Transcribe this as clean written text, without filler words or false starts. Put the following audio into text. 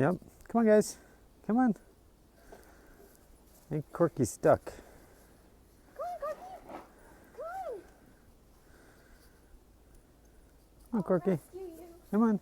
Yep. Come on, guys. Come on. I think Corky's stuck. Come on, Corky. Come on. Come on, Corky. Rescue you. Come on.